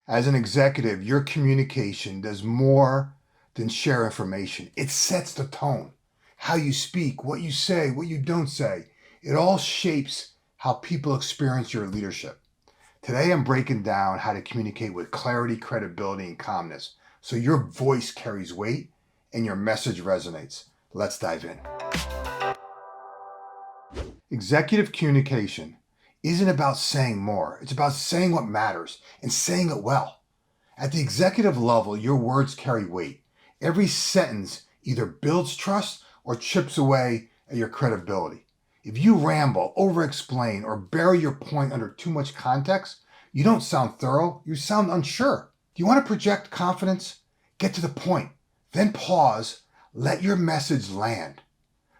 As an executive, your communication does more than share information. It sets the tone. How you speak, what you say, what you don't say. It all shapes how people experience your leadership. Today, I'm breaking down how to communicate with clarity, credibility, and calmness so your voice carries weight and your message resonates. Let's dive in. Executive communication isn't about saying more, it's about saying what matters and saying it well. At the executive level, your words carry weight. Every sentence either builds trust or chips away at your credibility. If you ramble, over-explain, or bury your point under too much context, you don't sound thorough, you sound unsure. Do you want to project confidence? Get to the point. Then pause, let your message land.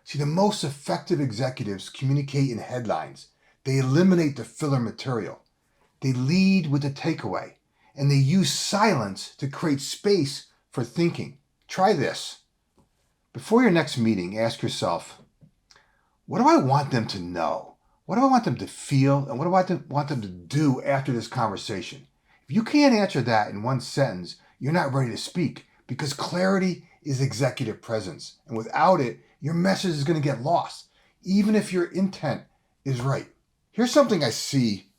See, the most effective executives communicate in headlines. They eliminate the filler material. They lead with the takeaway. And they use silence to create space for thinking. Try this. Before your next meeting, ask yourself, what do I want them to know? What do I want them to feel? And what do I want them to do after this conversation? If you can't answer that in one sentence, you're not ready to speak because clarity is executive presence. And without it, your message is going to get lost, even if your intent is right. Here's something I see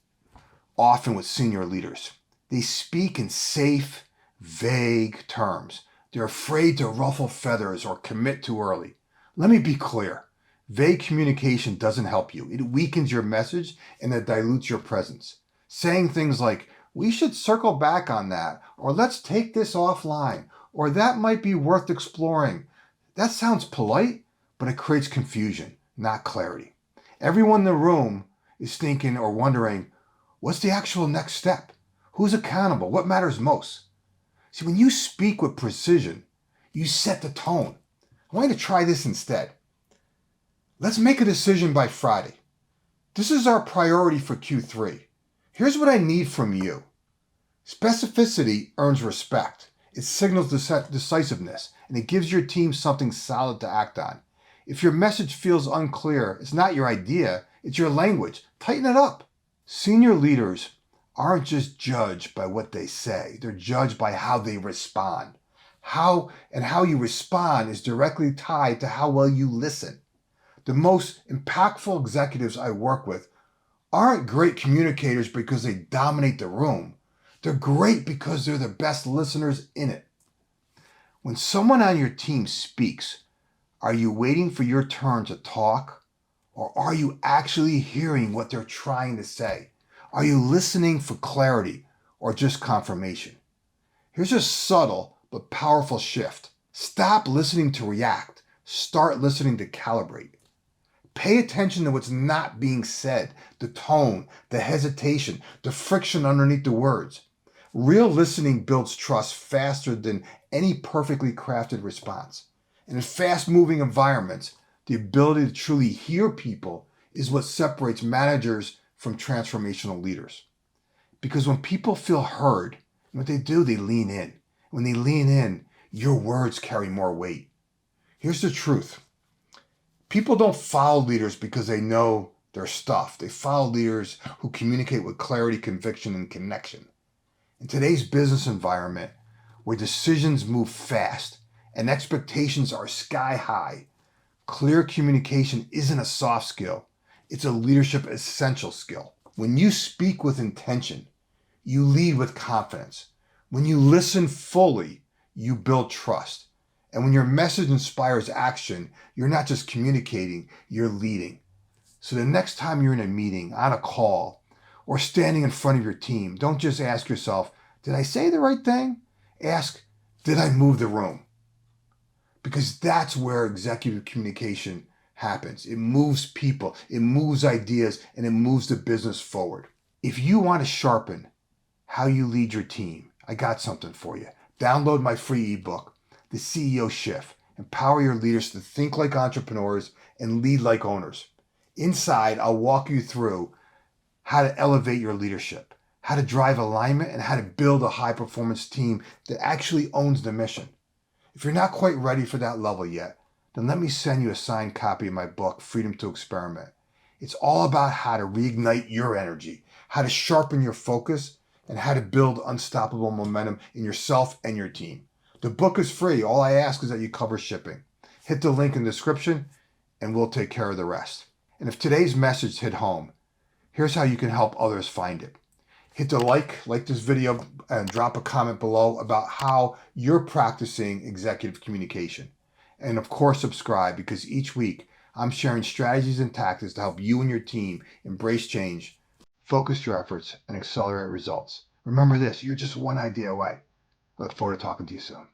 often with senior leaders. They speak in safe, vague terms. They're afraid to ruffle feathers or commit too early. Let me be clear. Vague communication doesn't help you. It weakens your message and it dilutes your presence. Saying things like, we should circle back on that, or let's take this offline, or that might be worth exploring. That sounds polite, but it creates confusion, not clarity. Everyone in the room is thinking or wondering, what's the actual next step? Who's accountable? What matters most? See, when you speak with precision, you set the tone. I want you to try this instead. Let's make a decision by Friday. This is our priority for Q3. Here's what I need from you. Specificity earns respect. It signals decisiveness, and it gives your team something solid to act on. If your message feels unclear, it's not your idea, it's your language. Tighten it up. Senior leaders aren't just judged by what they say. They're judged by how they respond. How you respond is directly tied to how well you listen. The most impactful executives I work with aren't great communicators because they dominate the room. They're great because they're the best listeners in it. When someone on your team speaks, are you waiting for your turn to talk? Or are you actually hearing what they're trying to say? Are you listening for clarity or just confirmation? Here's a subtle but powerful shift. Stop listening to react. Start listening to calibrate. Pay attention to what's not being said, the tone, the hesitation, the friction underneath the words. Real listening builds trust faster than any perfectly crafted response. And in fast-moving environments, the ability to truly hear people is what separates managers from transformational leaders. Because when people feel heard, what they do, they lean in. When they lean in, your words carry more weight. Here's the truth. People don't follow leaders because they know their stuff. They follow leaders who communicate with clarity, conviction, and connection. In today's business environment, where decisions move fast and expectations are sky high, clear communication isn't a soft skill. It's a leadership essential skill. When you speak with intention, you lead with confidence. When you listen fully, you build trust. And when your message inspires action, you're not just communicating, you're leading. So the next time you're in a meeting, on a call, or standing in front of your team, don't just ask yourself, did I say the right thing? Ask, did I move the room? Because that's where executive communication happens. It moves people, it moves ideas, and it moves the business forward. If you want to sharpen how you lead your team, I got something for you. Download my free ebook, The CEO Shift. Empower your leaders to think like entrepreneurs and lead like owners. Inside, I'll walk you through how to elevate your leadership, how to drive alignment, and how to build a high-performance team that actually owns the mission. If you're not quite ready for that level yet, then let me send you a signed copy of my book, Freedom to Experiment. It's all about how to reignite your energy, how to sharpen your focus, and how to build unstoppable momentum in yourself and your team. The book is free. All I ask is that you cover shipping. Hit the link in the description and we'll take care of the rest. And if today's message hit home, here's how you can help others find it. Hit the like this video, and drop a comment below about how you're practicing executive communication. And of course, subscribe, because each week I'm sharing strategies and tactics to help you and your team embrace change, focus your efforts, and accelerate results. Remember this, you're just one idea away. I look forward to talking to you soon.